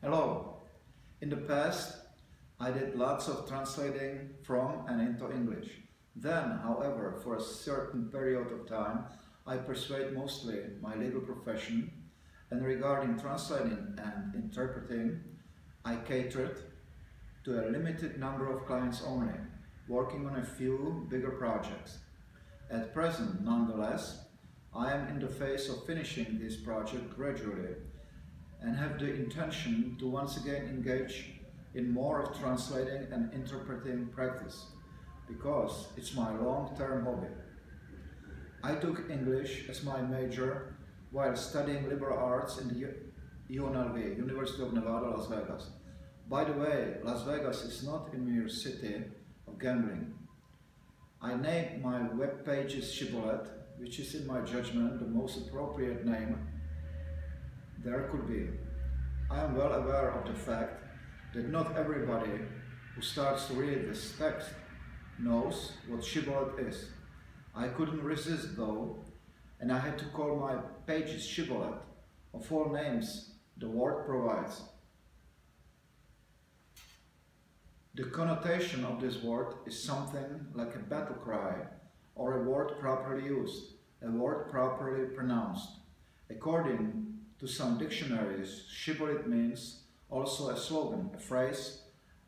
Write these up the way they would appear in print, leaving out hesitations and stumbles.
Hello. In the past, I did lots of translating from and into English. Then, however, for a certain period of time, I pursued mostly my legal profession, and regarding translating and interpreting, I catered to a limited number of clients only, working on a few bigger projects. At present, nonetheless, I am in the phase of finishing this project gradually and have the intention to once again engage in more of translating and interpreting practice, because it's my long-term hobby. I took English as my major while studying liberal arts in the UNLV, University of Nevada, Las Vegas. By the way, Las Vegas is not a mere city of gambling. I named my web pages Shibboleth, which is in my judgment the most appropriate name there could be. I am well aware of the fact that not everybody who starts to read this text knows what Shibboleth is. I couldn't resist though, and I had to call my pages Shibboleth, of all names the word provides. The connotation of this word is something like a battle cry, or a word properly used, a word properly pronounced. According to some dictionaries, Shibboleth means also a slogan, a phrase,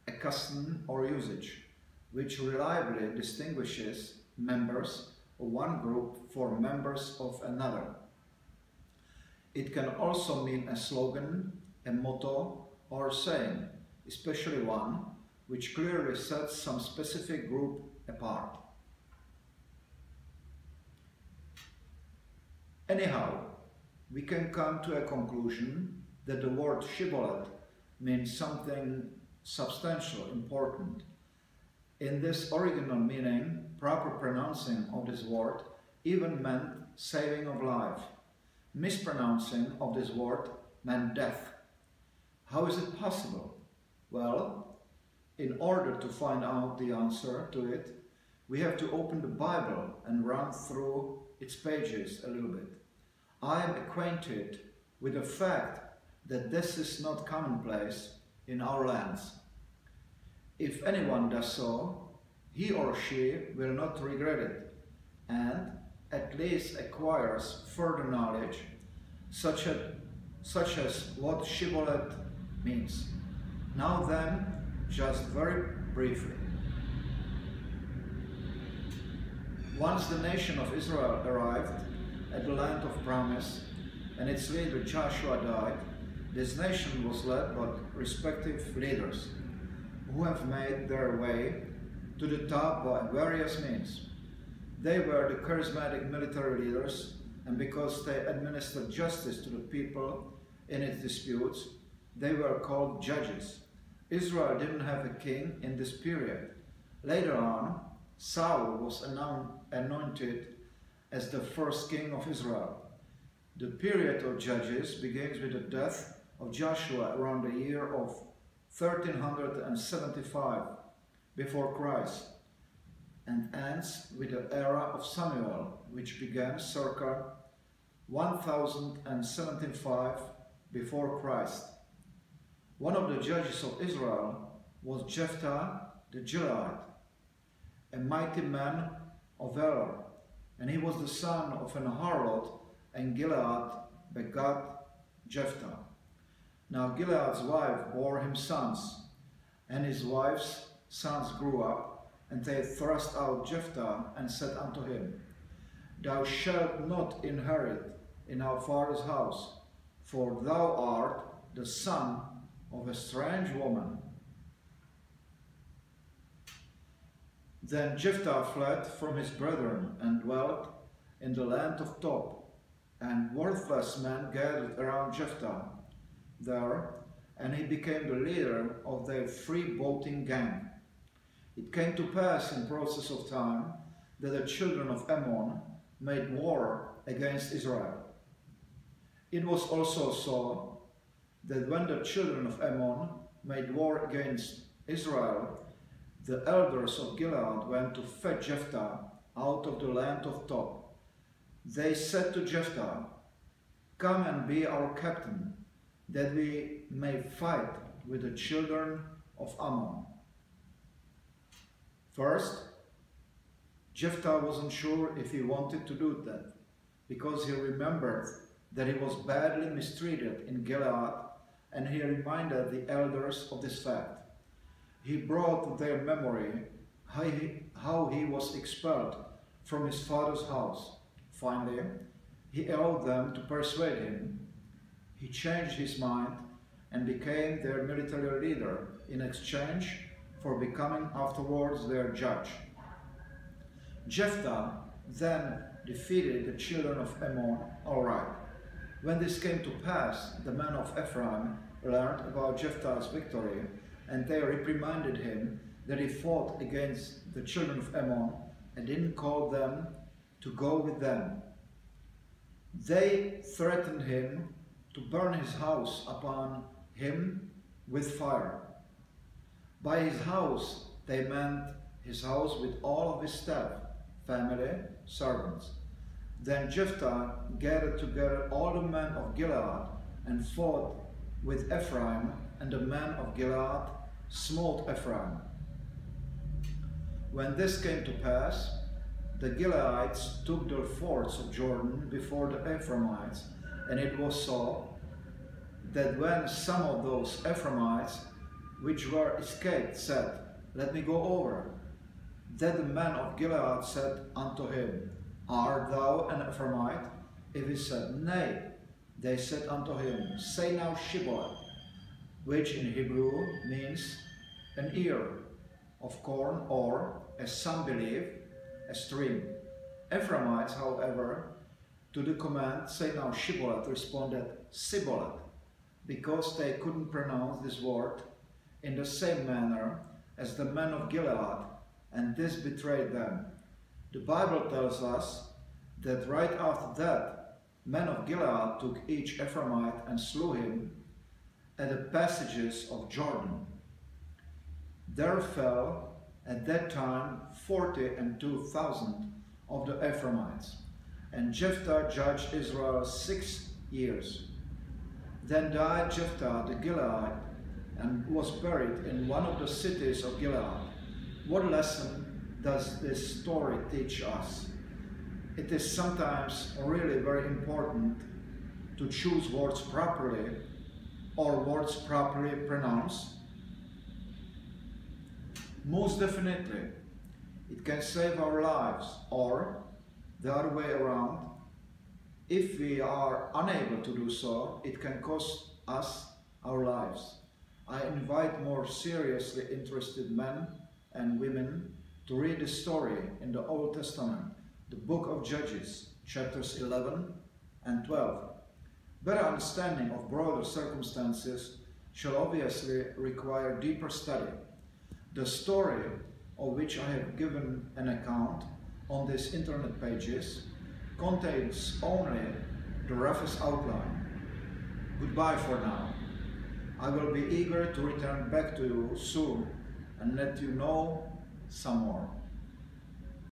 a custom or usage, which reliably distinguishes members of one group from members of another. It can also mean a slogan, a motto, or a saying, especially one which clearly sets some specific group apart. Anyhow, we can come to a conclusion that the word Shibboleth means something substantial, important. In this original meaning, proper pronouncing of this word even meant saving of life. Mispronouncing of this word meant death. How is it possible? Well, in order to find out the answer to it, we have to open the Bible and run through its pages a little bit. I am acquainted with the fact that this is not commonplace in our lands. If anyone does so, he or she will not regret it, and at least acquires further knowledge, such as what Shibboleth means. Now then, just very briefly. Once the nation of Israel arrived at the land of promise, and its leader Joshua died, this nation was led by respective leaders who have made their way to the top by various means. They were the charismatic military leaders, and because they administered justice to the people in its disputes, they were called judges. Israel didn't have a king in this period. Later on, Saul was anointed as the first king of Israel. The period of Judges begins with the death of Joshua around the year of 1375 before Christ, and ends with the era of Samuel, which began circa 1075 before Christ. One of the judges of Israel was Jephthah the Gilead, a mighty man of valor, and he was the son of an harlot, and Gilead begot Jephthah. Now Gilead's wife bore him sons, and his wife's sons grew up, and they thrust out Jephthah and said unto him, Thou shalt not inherit in our father's house, for thou art the son of a strange woman. Then Jephthah fled from his brethren and dwelt in the land of Tob, and worthless men gathered around Jephthah there, and he became the leader of their freebooting gang. It came to pass in process of time that the children of Ammon made war against Israel. It was also so that when the children of Ammon made war against Israel, the elders of Gilead went to fetch Jephthah out of the land of Tob. They said to Jephthah, Come and be our captain. that we may fight with the children of Ammon. First, Jephthah wasn't sure if he wanted to do that, because he remembered that he was badly mistreated in Gilead, and he reminded the elders of this fact. He brought to their memory how he was expelled from his father's house. Finally, he allowed them to persuade him. He changed his mind and became their military leader in exchange for becoming afterwards their judge. Jephthah then defeated the children of Ammon outright. When this came to pass, the men of Ephraim learned about Jephthah's victory, and they reprimanded him that he fought against the children of Ammon and didn't call them to go with them. They threatened him to burn his house upon him with fire. By his house, they meant his house with all of his staff, family, servants. Then Jephthah gathered together all the men of Gilead and fought with Ephraim, and the men of Gilead smote Ephraim. When this came to pass, the Gileadites took the fords of Jordan before the Ephraimites, and it was so that when some of those Ephraimites which were escaped said, "Let me go over," then the men of Gilead said unto him, "Art thou an Ephraimite?" If he said, "Nay," they said unto him, "Say now Shibboleth," which in Hebrew means an ear of corn, or, as some believe, a stream. Ephraimites, however, to the command, "Say now Shibboleth," responded Sibboleth, because they couldn't pronounce this word in the same manner as the men of Gilead, and this betrayed them. The Bible tells us that right after that, men of Gilead took each Ephraimite and slew him at the passages of Jordan. There fell at that time 42,000 of the Ephraimites, and Jephthah judged Israel 6 years. Then died Jephthah the Gileadite and was buried in one of the cities of Gilead. What lesson does this story teach us? It is sometimes really very important to choose words properly, or words properly pronounced. Most definitely, it can save our lives, or the other way around. If we are unable to do so, it can cost us our lives. I invite more seriously interested men and women to read the story in the Old Testament, the book of Judges, chapters 11 and 12. Better understanding of broader circumstances shall obviously require deeper study. The story, of which I have given an account on these internet pages, contains only the roughest outline. Goodbye for now. I will be eager to return back to you soon and let you know some more.